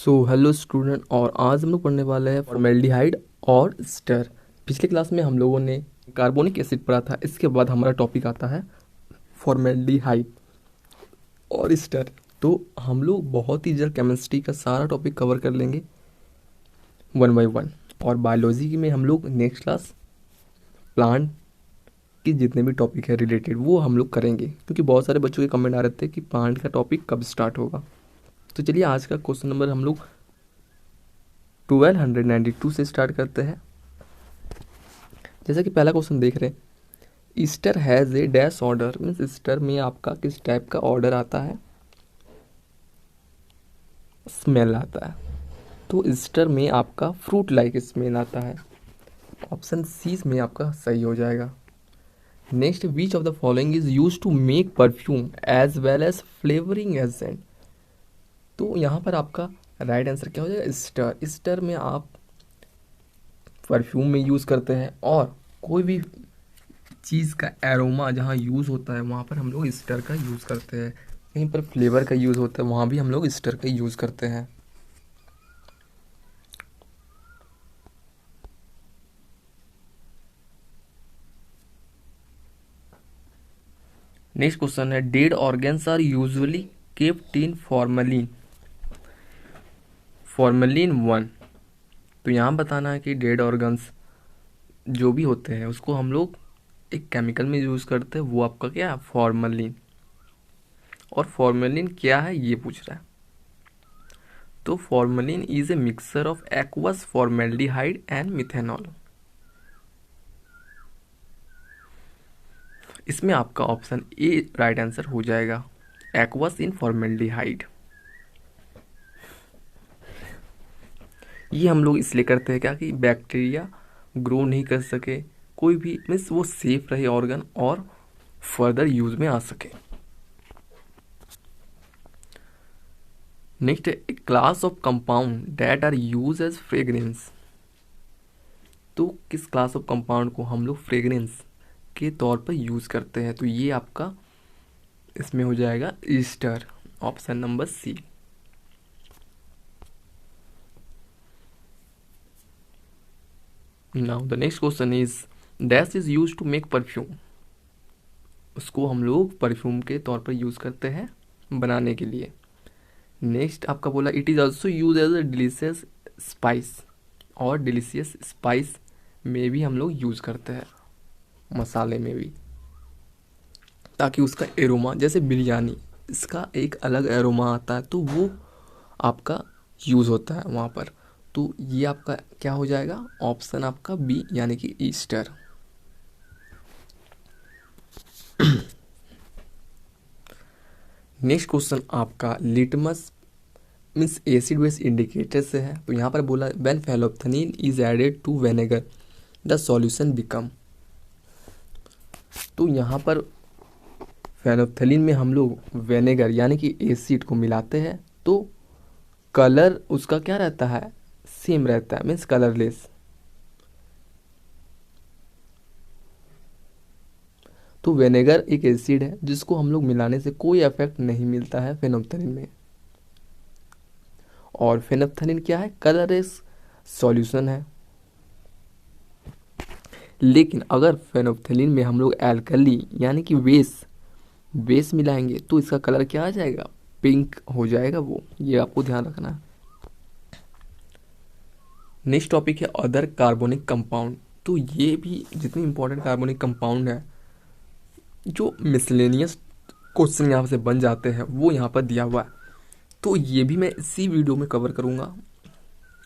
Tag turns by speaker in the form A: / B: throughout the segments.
A: Hello student, और आज हम लोग पढ़ने वाले हैं फॉर्मेल्डिहाइड और स्टर। पिछले क्लास में हम लोगों ने कार्बोनिक एसिड पढ़ा था। इसके बाद हमारा टॉपिक आता है फॉर्मेल्डिहाइड और स्टर। तो हम लोग बहुत ही जल्द केमिस्ट्री का सारा टॉपिक कवर कर लेंगे वन बाय वन। और बायोलॉजी में हम लोग नेक्स्ट क्लास प्लांट की जितने भी टॉपिक है रिलेटेड वो हम लोग करेंगे, क्योंकि बहुत सारे बच्चों के कमेंट आ रहे थे कि प्लांट का टॉपिक कब स्टार्ट होगा। तो चलिए आज का क्वेश्चन नंबर हम लोग 1292 से स्टार्ट करते हैं। जैसा कि पहला क्वेश्चन देख रहे हैं, Easter has a dash order. Means Easter में आपका किस टाइप का ऑर्डर आता है? स्मेल आता है। तो ईस्टर में आपका फ्रूट लाइक स्मेल आता है। ऑप्शन सी में आपका सही हो जाएगा। Next, which of the following is use to make perfume as well as flavouring agent. तो यहाँ पर आपका राइट आंसर क्या हो जाएगा? ईस्टर। ईस्टर में आप परफ्यूम में यूज़ करते हैं, और कोई भी चीज़ का एरोमा जहाँ यूज़ होता है वहाँ पर हम लोग ईस्टर का यूज़ करते हैं। कहीं पर फ्लेवर का यूज़ होता है वहाँ भी हम लोग ईस्टर का यूज़ करते हैं। नेक्स्ट क्वेश्चन है, dead organs are usually kept in formalin. Formalin 1। तो यहाँ बताना है कि डेड ऑर्गन्स जो भी होते हैं उसको हम लोग एक केमिकल में यूज़ करते हैं, वो आपका क्या है? फॉर्मलिन। और फॉर्मलिन क्या है ये पूछ रहा है। तो formalin is a mixture of aqueous formaldehyde and methanol. इसमें आपका ऑप्शन ए राइट आंसर हो जाएगा, एक्वस इन फॉर्मेल्डिहाइड। ये हम लोग इसलिए करते हैं क्या कि बैक्टीरिया ग्रो नहीं कर सके, कोई भी मीन्स वो सेफ रहे ऑर्गन और फर्दर यूज में आ सके। Next, a class of compound that are use as fragrance. तो किस क्लास ऑफ कंपाउंड को हम लोग फ्रेग्रेंस के तौर पर यूज करते हैं? तो ये आपका इसमें हो जाएगा ester. Option number C. Now the next question is, dash is use to make perfume. उसको हम लोग परफ्यूम के तौर पर यूज करते हैं बनाने के लिए। नेक्स्ट आपका बोला, it is also use as a delicious spice. और डिलीशियस स्पाइस में भी हम लोग यूज करते हैं, मसाले में भी, ताकि उसका एरोमा, जैसे बिरयानी इसका एक अलग एरोमा आता है तो वो आपका यूज़ होता है वहाँ पर। तो ये आपका क्या हो जाएगा? ऑप्शन आपका बी, यानी कि ईस्टर। नेक्स्ट क्वेश्चन आपका litmus means acid base indicator से है। तो यहाँ पर बोला, when phenolphthalein is added to vinegar the solution become. तो यहाँ पर फेनोल्फथालीन में हम लोग विनेगर यानी कि एसिड को मिलाते हैं तो कलर उसका क्या रहता है? सेम रहता है, मीन्स कलरलेस। तो विनेगर एक एसिड है जिसको हम लोग मिलाने से कोई इफेक्ट नहीं मिलता है फेनोल्फथालीन में। और फेनोल्फथालीन क्या है? कलरलेस सॉल्यूशन है। लेकिन अगर फेनोल्फथालीन में हम लोग एल्कली यानी कि बेस मिलाएंगे तो इसका कलर क्या आ जाएगा? पिंक हो जाएगा वो। ये आपको ध्यान रखना है। नेक्स्ट टॉपिक है अदर कार्बोनिक कंपाउंड। तो ये भी जितनी इंपॉर्टेंट कार्बोनिक कंपाउंड है जो मिसलेनियस क्वेश्चन यहाँ से बन जाते हैं वो यहाँ पर दिया हुआ है। तो ये भी मैं इसी वीडियो में कवर करूँगा,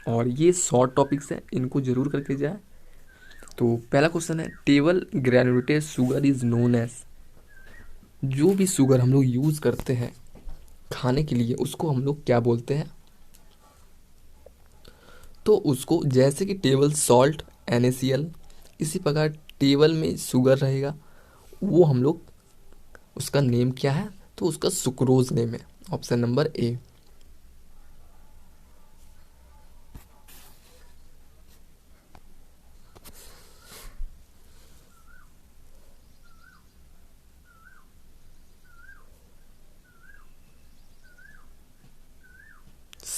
A: और ये शॉर्ट टॉपिक्स हैं, इनको जरूर करके जाए। तो पहला क्वेश्चन है, table granulated sugar is known as. जो भी शुगर हम लोग यूज़ करते हैं खाने के लिए उसको हम लोग क्या बोलते हैं? तो उसको जैसे कि टेबल सॉल्ट NaCl, इसी प्रकार टेबल में शुगर रहेगा, वो हम लोग उसका नेम क्या है? तो उसका सुक्रोज नेम है। Option number A.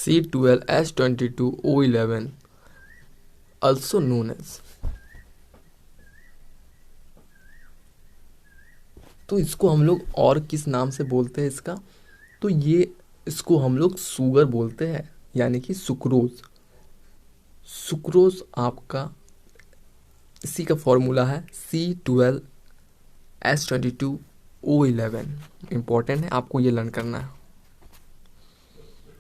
A: C12H22O11 also known as। तो इसको हम लोग और किस नाम से बोलते हैं इसका, तो ये इसको हम लोग शुगर बोलते हैं, यानी कि सुक्रोज। सुक्रोज आपका इसी का फॉर्मूला है C12H22O11। इंपॉर्टेंट है, आपको ये लर्न करना है।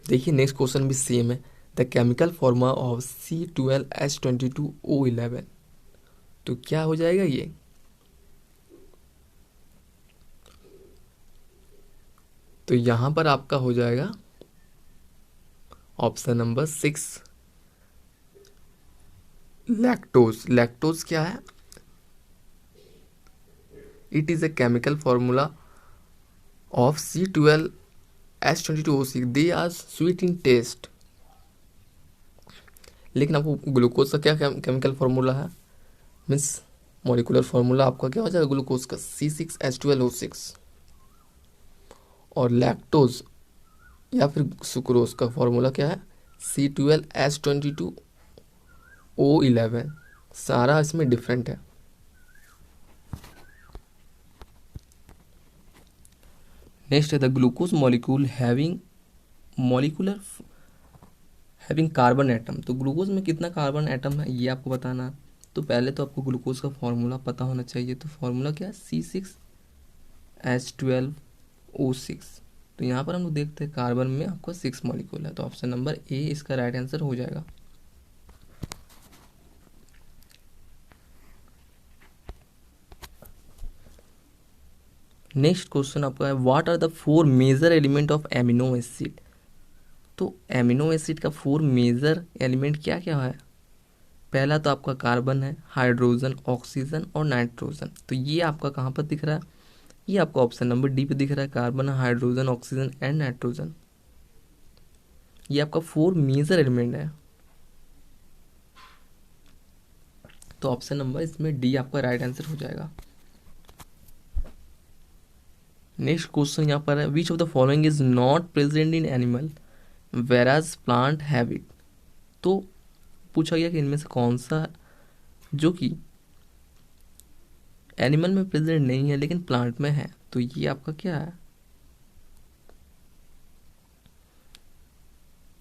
A: देखिए नेक्स्ट क्वेश्चन भी सेम है, the chemical formula of C12H22O11। तो क्या हो जाएगा ये, तो यहां पर आपका हो जाएगा ऑप्शन नंबर 6 लैक्टोज। लैक्टोज क्या है, it is a chemical formula of C12H22O6। They are sweet in taste. लेकिन आपको ग्लूकोज का क्या केमिकल फॉर्मूला है, मीन्स मॉलिकुलर फॉर्मूला आपका क्या हो जाएगा ग्लूकोज का, C6H12O6। और लैक्टोज या फिर सुक्रोज का फॉर्मूला क्या है, C12H22O11। सारा इसमें डिफरेंट है। नेक्स्ट है the glucose molecule having carbon atom. तो ग्लूकोज में कितना कार्बन एटम है ये आपको बताना है। तो पहले तो आपको ग्लूकोज का फॉर्मूला पता होना चाहिए। तो फॉर्मूला क्या है, C6H12O6। तो यहाँ पर हम लोग देखते हैं कार्बन में आपका 6 मॉलिक्यूल है, तो ऑप्शन नंबर ए इसका राइट आंसर हो जाएगा। नेक्स्ट क्वेश्चन आपका है what are the 4 major element of amino acid. तो एमिनो एसिड का 4 मेजर एलिमेंट क्या क्या है, पहला तो आपका कार्बन है, हाइड्रोजन, ऑक्सीजन और नाइट्रोजन। तो ये आपका कहाँ पर दिख रहा है, ये आपका ऑप्शन नंबर डी पे दिख रहा है, carbon, hydrogen, oxygen and nitrogen. ये आपका 4 मेजर एलिमेंट है। तो ऑप्शन नंबर इसमें डी आपका राइट आंसर हो जाएगा। नेक्स्ट क्वेश्चन यहाँ पर है विच of the following is not present in animal वेराज plant have it. तो पूछा गया कि इनमें से कौन सा जो कि एनिमल में प्रेजेंट नहीं है लेकिन प्लांट में है। तो ये आपका क्या है,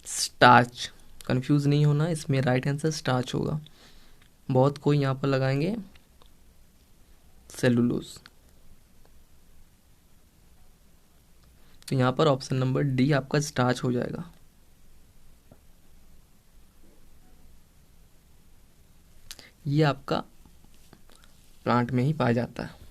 A: स्टार्च। कंफ्यूज नहीं होना, इसमें राइट आंसर स्टार्च होगा। बहुत कोई यहाँ पर लगाएंगे सेलुलोज। तो यहाँ पर ऑप्शन नंबर डी आपका स्टार्च हो जाएगा। ये आपका प्लांट में ही पाया जाता है।